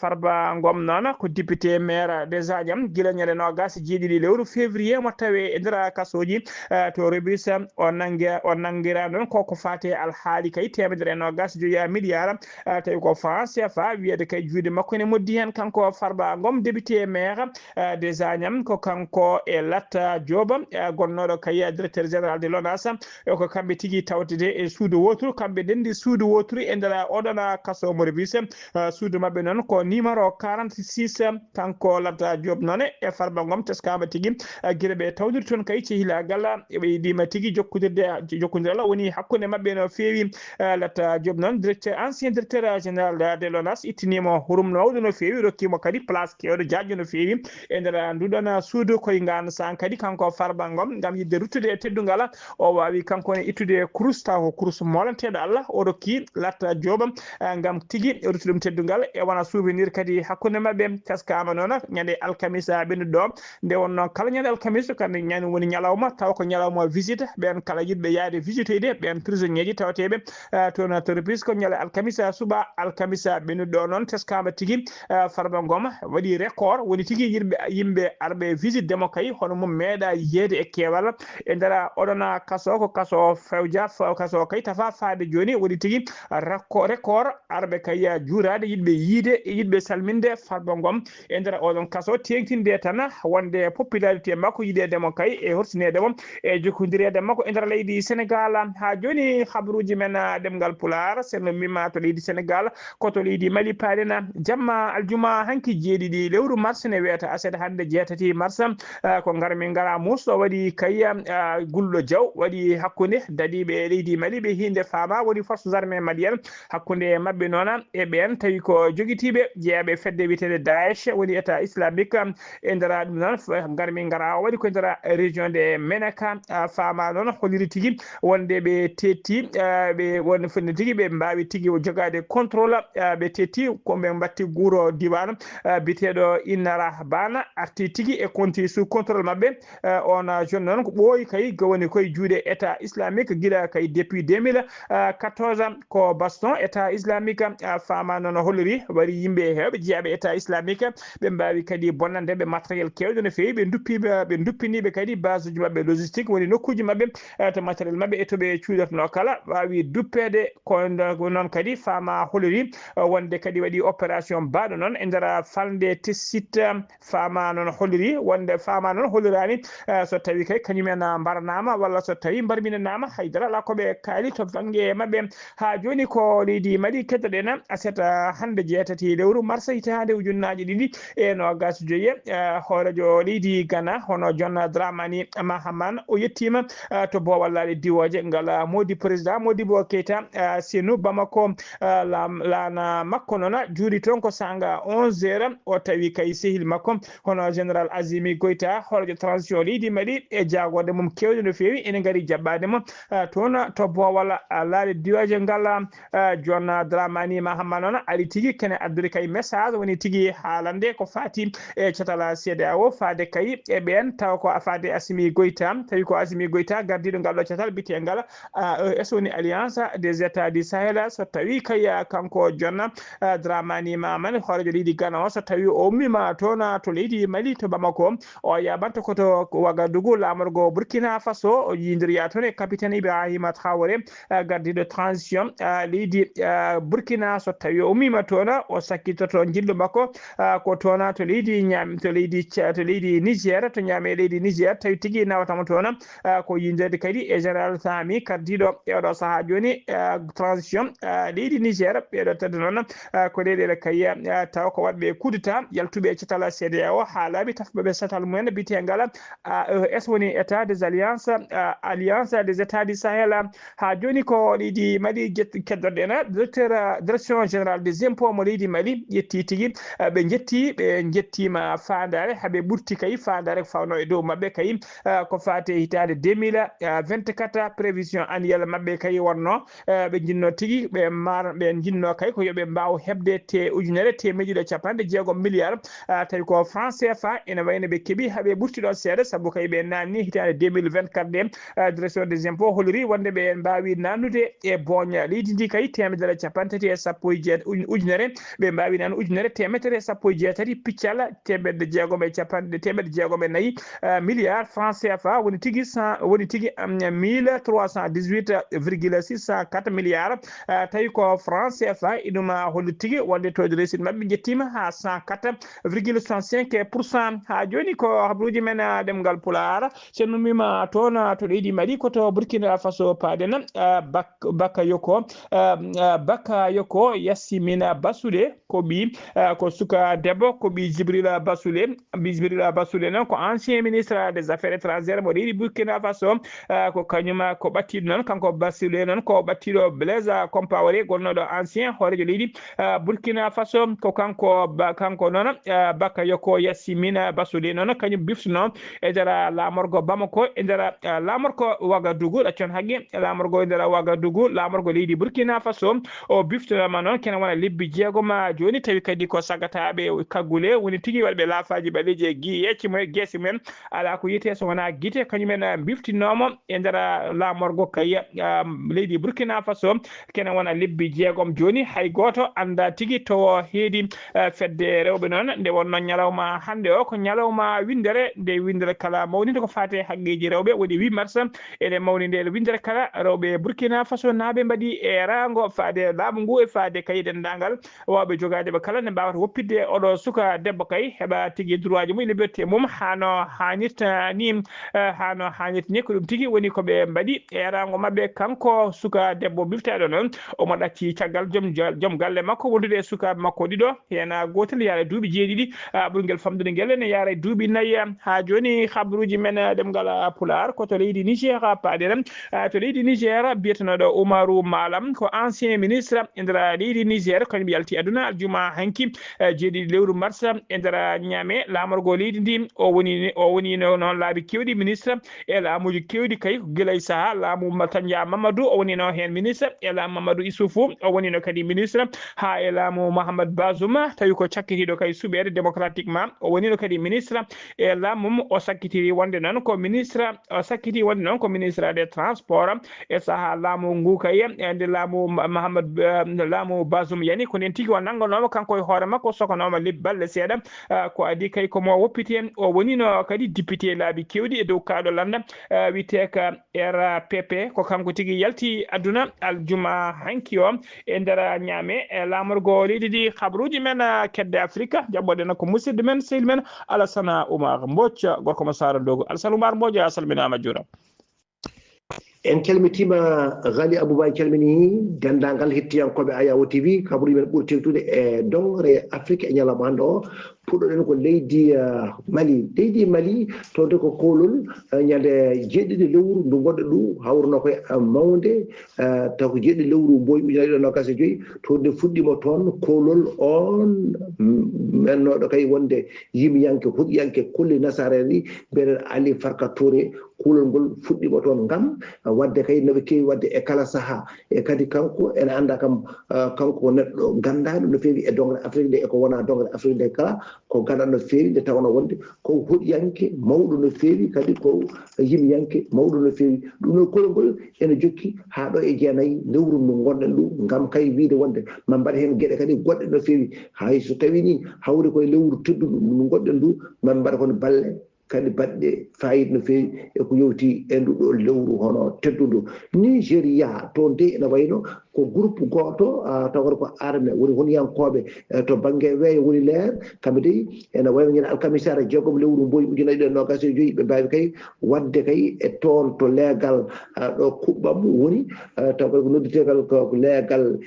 S1: Farba Ngom noon ko député maire des Agnam guila ñande nogas jeeɗiɗi lewru février mo tawe e nder kasoji to rebis o nanguira noon koko fate alhaali kay temedere nogas joyi milliard tawi ko franc CFA wiyede kay juuɗe makko ne moddi hen kanko Farba Ngom député maire des Agnam ko kanko e Latta Dioba gonnoɗo kay directeur général de l'ONAS ko kamɓe tigui tawtede e suudu woturu kamɓe dendi suudu woturu e nder oɗon kaso mo rebis suudu mabɓe noon ko numéro 46 kanko Latta Diob noon e Farba Ngom teskama tigui guila ɓe tawdiri toon kay cehilagal ɓe yidima tigui jokkodirala woni hakkude mabɓe no fewi Latta Diob noon directeur ancien directeur général de l'ONAS ittinimo hurum mawɗo no fewi rokkimo kadi place kewɗo jaƴƴo no fewi e nder nduɗon suudu koye ngan san kadi kanko Farba Ngom gam yidde ruttude e teddugal o wawi kankone ittude kurus taw ko kurus molanteɗo Allah o rokki Latta Diob gam tigui ruttude ɗum teddugal e wona souvenir kadi hakkude mabɓe teskama noon ñande alkamisa ɓennuɗo nde wonno kala ñande alkamisa kandi ñande woni ñalawma taw ko ñalawma visite ɓen kala yiɗɓe yaade visitede ɓen prisonnier ji tawateɓe toon terroriste ko ñale alkamisa suuɓa alkamisa ɓennuɗo noon teskama tigui Farba Ngom waɗi record woni tigui yimɓe arɓe visite demo kay hono mum meeɗa yiyede e keewal e nder oɗon kaso ko kaso fewja kaso kay tafa faade joni woni tigui record arɓe kay juurade yiɗɓe yiide yiɗɓe salminde Farba Ngom e nder oɗon kaso tengtinde tan wonde popularité makko yiɗedemo kay e hortinedemo e jokkodirede makko e nder leydi sénégal ha joni habaruji men ɗemgal pular sen mima to leydi sénégal koto leydi mali paɗena jamma aljuma hanki jeeɗiɗi lewru mars ne wiyata aset hande jeetati mars ko garmi gara musɗo waɗi kay gulɗo diaw waɗi hakkude dadiɓe leydi mali ɓe hinde fama woni forces armées malienne hakkude mabɓe noon e ɓen tawi ko joguitiɓe jeeyaɓe fedde witede Daesh woni état islamique e nder ɗum noon garmi gara waɗi ko nder région de Menaka fama noon holiri tigui wonde ɓe tetti ɓe wonde fonde tigui ɓe mbawi tigui jogade contrôle ɓe tetti koɓe batti guuro diwan biteɗo Innara Bana arti tigui e conti sous contrôle mabɓe on jeune noon ko ɓooyi kay woni koye juuɗe état islamique guiɗa kay depuis 2014 ko baston état islamique fama noon holliri waɗi yimɓe hewɓe jeeyaɓe état islamique ɓe mbawi kadi bonnandeɓe matériel kewɗe no fewi ɓe duppiniɓe kadi base uji mabɓe logistique woni nokkuji mabɓe to matériel mabɓe e toɓe cuudatno kala wawi duppede ko noon kadi fama holori wonde kadi waɗi opération mbaɗo noon e nder falde tessitta fama noon holori wonde fama noon holorani so tawi kay kañumen mbarnama walla so tawi mbarminanama haydara ala koɓe kaali to banggue mabɓe ha joni ko leydi Mali keddoɗen aseta hande 6 lewru mars hitande ujunnaje 2024 hoorejo leydi Ghana hono John Dramani Mahama o yettima to bowallade diwoje ngal modi président Modibo Keita senu Bamako lana makko noon juuri toon ko sanga 11h o tawi kay sehil makko hono général Azimi Goïta hoorejo transition leydi Mali e jagode mum kewde no fewi ene gari jabbade mo toon to bowal laade diwoje ngal John Dramani Mahama noon ari tigui kene addude kay message woni tigui haalande ko fati e catala CEDEAO faade kay e ɓen taw ko faade Assimi Goïta tawi ko Assimi Goïta gardiɗo ngal ɗo catal bitegal AES woni alliance des états du Sahel so tawi kay kanko John Dramani Mahama hoorejo leydi Ghana o so tawi o ummima toon to leydi Mali to Bamako o yaɓanta koto Ouagadougou lamorgo Burkina Faso o yidiriya toon e capitaine Ibrahima Traoré gardiɗo transition leydi Burkina so tawi o ummima toon o sakkitoto jillu makko ko toon to leydi to leydi Niger to ñaame leydi Niger tawi tigui nawatamo toon ko yindirde kadi e général Sami kardiɗo e oɗo saaha joni transition leydi Niger ɓeɗo tedde noon ko leyɗele kay taw ko waɗɓe coup d'état yaltuɓe catala CEDEAO ha laaɓi tafɓeɓe satal mumen bitegal AES woni état des alliances alliance des états du Sahel ha joni ko leydi Mali keddoɗen direction générale des impôts mo leydi Mali ƴetti tigui ɓe jettima fandare haaɓe ɓurti kay fandare fawno e dow mabɓe kay ko fate hitande 2024 prévision annuelle mabɓe kay wonno ɓe jinno tigui ɓe jinno kay ko yoɓe mbaw hebde ujunere temedde capanɗe jeegom milliard tawi ko franc CFA ene wayno ɓe keeɓi haaɓe ɓurti ɗon seeɗa saabu kay ɓe nanni hitande 2024 ɗe direction des impôts holori wonde ɓe mbawi nannude e boña leydi ndi kay temedere capantati e sappo e ujunere ɓe mbawi nan ujunere temetere e sappo e jeetati piccal temedde jeegom e capanɗe temedde jeegom e nayyi milliard franc CFA woni tigui 1318,604 milliard tawi ko franc CFA inuma holli tigui wonde taux de réussite mabɓe jettima ha 104,65%. ha joni ko habruji men ɗemgal Pulaar so numima toon to leydi Mali koto Burkina Faso paden Bakayoko Yassimina Bassoulé ko ɓi ko suka debbo ko ɓi Djibrila Bassoulé noon ko ancien ministre des affaires étrangères mo leydi Burkina Faso ko kañuma ko ɓattiɗo noon kanko Bassoulé noon ko ɓattiɗo Blaise Compaoré gonnoɗo ancien hoorejo leydi Burkina Faso ko kanko noon Bakayoko Yassimina Bassoulé noon kañum biftuno e nder lamorgo Bamako e nder lamorgo Ouagadougou ɗaccon haqqi lamorgo e nder Ouagadougou lamorgo leydi Burkina Faso o biftonoma noon kene wona lebbi jeegom joni tawi kadi ko sagataɓe kaggule woni tigui waɗɓe laafaji ɓaleji e gueesi mumen ala ko yiyete so wona guite kañumen biftinomo e nder lamorgo kay leydi Burkina Faso kene wona lebbi jeegom joni hay goto anda tigui to heedi fedde rewɓe noon nde wonno ñalawma hande o ko ñalawma windere nde windere kala mawnide ko fate haqqeji rewɓe woni 8 mars ene mawnide windere kala rewɓe Burkina Faso naaɓe mbaɗi e rango faade laamu ngu e faade kay dendagal wawɓe jogadeɓe kala ne mbawata woppidde oɗo suka debbo kay heɓa tigui droit ji mum liberté mum hano hannirta ni ko ɗum tigui woni koɓe mbaɗi e rango mabɓe kanko suka debbo bifteɗo noon omo ɗacci caggal joom galle makko wondude e sukaɓe makko ɗiɗo hen gotel yaara duuɓi 7 ɓurguel famdude guel ne yaara duuɓi 4 ha joni habruji men ɗemgal Pulaar ko to leydi Niger paɗen to leydi Niger biyetenoɗo Oumarou Malam ko ancien ministre e nder leydi Niger kañum yalti aduna aljuma hanki 7 lewru mars e nder ñaame lamorgo leydi ndi o woni noon laabi kewɗi ministre e laamuji kewɗi kay guila e saaha laamu Tandia Mamadou o woni no hen ministre e laamu Mamadou Issoufou o woni no kadi ministre ha e laamu Mahamadou Bazoum tawi ko cakkitiɗo kay suɓede démocratiquement o woni no kadi ministre e laamu mum o sakkiti wonde noon ko ministre des transports e saaha laamu ngu kay e nde laamu laamu Bazoum yani ko nden tigui o nangono sokonoma kanko e hoore makko sokonoma libballe seeɗa ko adi kay komo woppiti en o wonino kadi député laabi kewɗi e dow kaaɗo landa witeka RPP ko kanko tigui yalti aduna aljuma hanki o e nder ñaame e lamorgo leydi ndi habruji men kedde Afrique jabboɗen ko musidɗo men sehil men Alassane Oumar Mbodj gorko mo Sara Dogo Alassane Oumar Mbodj a salminama juuram
S5: en calmitima Ghali Abouba en calmini dendagal hettiyankoɓe Ayawo TV kabaruji men ɓuuri tewtude e dongre Afrique e ñalawma hande o puɗɗoɗen ko leydi Mali to de ko kolol ñande jeeɗiɗi lewru ndu goɗɗo ɗu hawruno koye mawde taw ko jeeɗiɗi lewru boyi ujunere ɗiɗi nogas e joyyi to nde fuɗɗima toon kolol on mennoɗo kay wonde yimiyanke huɗiyanke kulli nasara ɗi mbeɗen Ali Farka Touré kulol ngol fuɗɗima toon ngam wadde kay noɓe kewi wadde e kala saaha e kadi kanko ene anda kam kanko ko neɗɗo gandaɗo no fewi e dongre Afrique nde eko wona dongre Afrique nde kala ko gandanɗo no fewi nde tawno wonde ko hoɗiyanke mawɗo no fewi kadi ko yimiyanke mawɗo no fewi ɗum noon kolol ngol ene jokki ha ɗo e jeenayyi lewru ndu gonɗen ɗu ngam kay wiide wonde ma mbaɗa hen gueɗe kadi goɗɗe no fewi hay so tawi ni hawri koye lewru tedduɗu ndu gonɗen ndu ma mbaɗa kono balle kadi baɗɗe fayida no fewi eko yowti e nduɗo lewru hono teddudu Nigéria to nde ene wayno ko groupe goto tawata ko armé woni honiyankoɓe to banggue weeyo woni leer kamɓe de ene wayno ñande alkamisare jeegom lewru boyi ujunere ɗiɗi nogas e joyyi ɓe mbawi kay wadde kay e toon to leegal ɗo kuɓɓam woni taw ko noddutegal ko leegal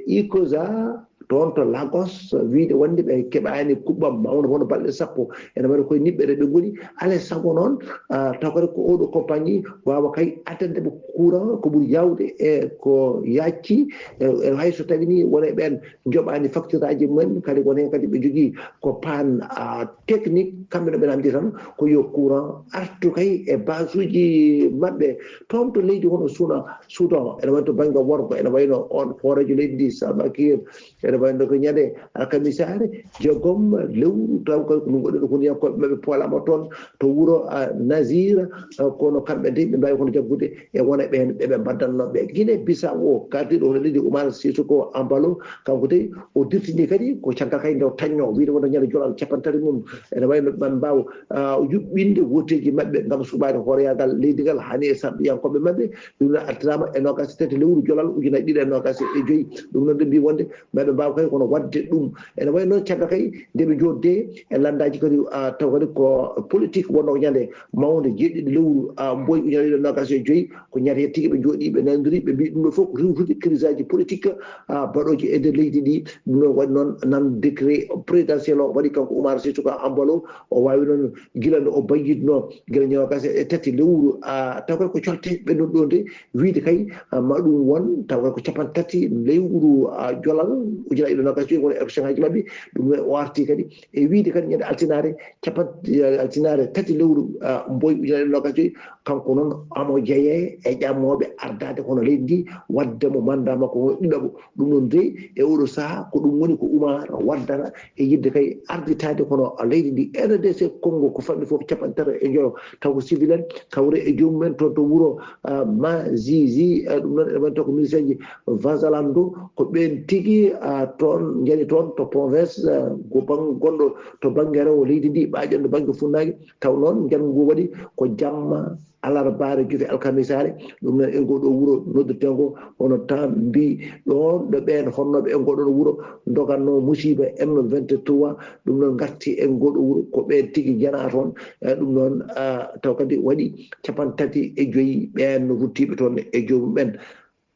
S5: ICOSA toon to Lagos wiide wonde ɓe keɓani kuɓɓam mawno hono balɗe sappo ene waɗa koye niɓɓere ɓe goni alay saago noon taw kadi ko oɗo compagnie wawa kay attandeɓe courant ko ɓuuri yawde e ko yacci hayso tawi ni wona ɓen joɓani facture aji mumen kadi won hen kadi ɓe jogui ko pan technique kamɓe no ɓe andi tan ko yo courant artu kay e base uji mabɓe toon to leydi hono Soudan ene wayno to banggue worgo ene wayno on horejo leydi ndi Salva Kiir ene wayno ko ñande alkamisare jeegom lewru taw koy no goɗɗo honiyankoɓe maɓe poolama toon to wuuro Nasir kono kamɓe de ɓe mbawi kono jaggude e wona ɓen ɓeɓe mbaddannoɓe Guinée Bissau o gardiɗo hono leydi Oumar Sissoko Embalo kanko de o dirtini kadi ko caggal kay ndew tañño wiide wonde ñande jolal capantati mum ene wayno ɓe mbawa yuɓɓinde woteji mabɓe gam suɓade hooroyagal leydigal hani e sarɗiyankoɓe mabɓe ɗum noon artirama e nogas tati lewru jolal ujunere ɗiɗi e nogas e joyyi ɗum noon ɓe mbi wonde maɓe mbawa kay kono wadde ɗum ene wayi noon caggal kay ndeɓe jodde e landaji kadi taw kadi ko politique wonno ñande mawde jeeɗiɗi lewru boyi ujunere ɗiɗi nogas e joyyi ko ñande tigui ɓe jooɗi ɓe nandiri ɓe mbi ɗum ɗo foof riwtude crise aji politique baɗoji e nder leydi ɗi ɗum noon waɗi noon nan décret présidentiel o waɗi kanko Oumar Sissoko Embalo o wawi noon guilande o bayyitno guila nogas e tati lewru taw kadi ko colte ɓe ɗon ɗo nde wiide kay ma ɗum won taw kadi ko capantati lewru jolal ujunere ɗiɗi nogas joyyi woni élection ngaji mabɓe ɗum noon o arti kadi e wiide kadi ñande altinare altinare tati lewru boyi ujunere ɗiɗi nogas joyyi kanko noon amo jeeye e ƴammoɓe ardade kono leydi ndi waddemo mandat makko ɗiɗaɓo ɗum noon de e oɗo saaha ko ɗum woni ko Oumar waddata e yidde kay arditade kono leydi ndi RDC Congo ko famɗi foof capantati e jolo taw ko civil en kawre e jomumen toon to wuuro Mazizi ɗum noon ene woni taw ko ministre ji Vasalando ko ɓen tigui toon jani toon to province ko gonɗo to banggue rewo leydi ndi ɓaƴonɗo banggue funnaki taw noon jango ngu waɗi ko jamma alarbare juufe alkamisare ɗum noon e ngoɗo wuuro noddetego hono temps mbi ɗon ɗo ɓen honnoɓe e ngoɗon wuuro doganno musiba M23 ɗum noon garti e ngoɗo wuuro ko ɓen tigui jana toon ɗum noon taw kadi waɗi capantati e joyyi ɓen ruttiɓe toon e jomum ɓen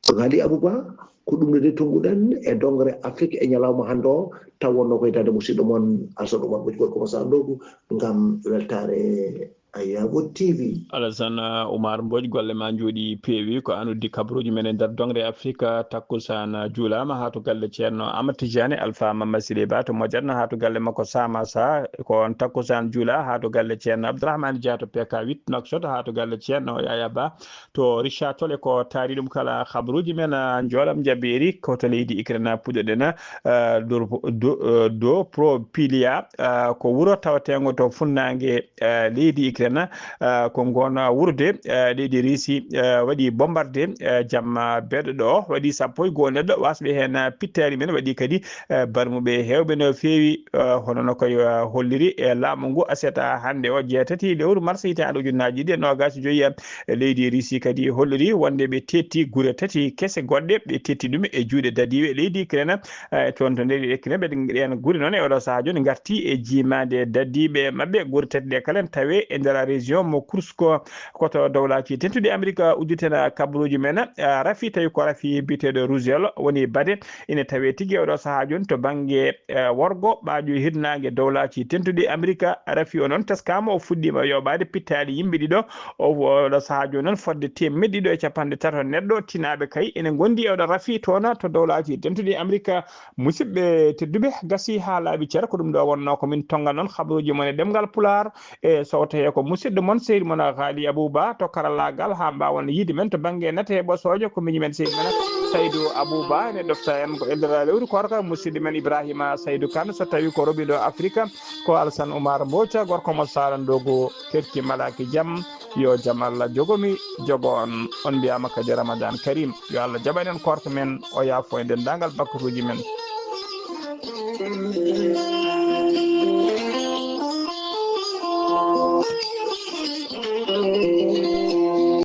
S5: Ghali Abouba ko ɗum de tonguɗen e dongre Afrique e ñalawma hande o taw wonno koye tade musidɗo moon Alassane Oumar Mbodj gorko mo Sandogu ngam weltare Ayawo TV.
S1: Alassane Oumar Mbodj golle ma jooɗi peewi ko an uddi kabaruji men e nder dongre Afrique takkusan juulama ha to galle ceerno Amadou Tidiane Alpha Mamadou Sidé Ba to Moderne ha to galle makko Sama Sa ko on takkusan juula ha to galle ceerno Abdourahmane Dia to PK8 Nouakchott ha to galle ceerno Yaya Ba to Richard Tolle ko taari ɗum kala kabaruji men jooɗam jaɓɓeri ko to leydi Ukraine puɗɗoɗen do pro pilia ko wuro tawatego to funnague leydi Ukraine ten ko gona wurde leydi Russie waɗi bombardé jamma beɗo ɗo waɗi sappo e goo neɗɗo wasɓe hen pittari men waɗi kadi barmuɓe hewɓe no feewi hono no koye holliri e laamu ngu aseta hande o jeetati lewru mars hitande ujunnaji ɗiɗi e nogas e joyyi leydi Russie kadi holliri wonde ɓe tetti guure tati kese goɗɗe ɓe tetti ɗum e juuɗe dadiɓe leydi Ukraine toon to nder Ukraine ɓe ɗen guure noon e oɗo saaha joni garti e jimade dadiɓe mabɓe guure tati ɗe kala tawe e nder région mo Kursk koto dowlaji tentude Amérique udditena kabaruji men rafi tawi ko rafi biteɗo Rougeol woni bade ina tawe tigui oɗo saaha joni to banggue worgo ɓaajo hirnage dowlaji tentude Amérique rafi o noon teskama o fuɗɗima yoɓade pittali yimɓe ɗiɗo oɗo saaha joni noon fodde temedde ɗiɗo e capanɗe tato neɗɗo tinaɓe kay ene gondi e oɗo rafi toon to dowlaji tentude Amérique musidɓe tedduɓe gasi ha laaɓi ceer ko ɗum ɗo wonno komin tonga noon habaruji mon e ɗemgal Pulaar e so tawi ko musidɗo moon seydi moon Haali Abouba to karallagal ha mbawon yiide men to banggue nate ɓosojo ko miñi men seydi men Saydou Abouba ene ɗofta en ko e nder lewru korka musidɗo men Ibrahima Saydou Kane so tawi ko roɓiɗo Afrique ko Alassane Oumar Mbodja gorko mo Sarandogo kerti malaki jaam yo jaam Allah jogomi jogo on mbiyama kadi Ramadan Karim yo Allah jaɓanen korka men o yaafo e dendagal bakkutuji men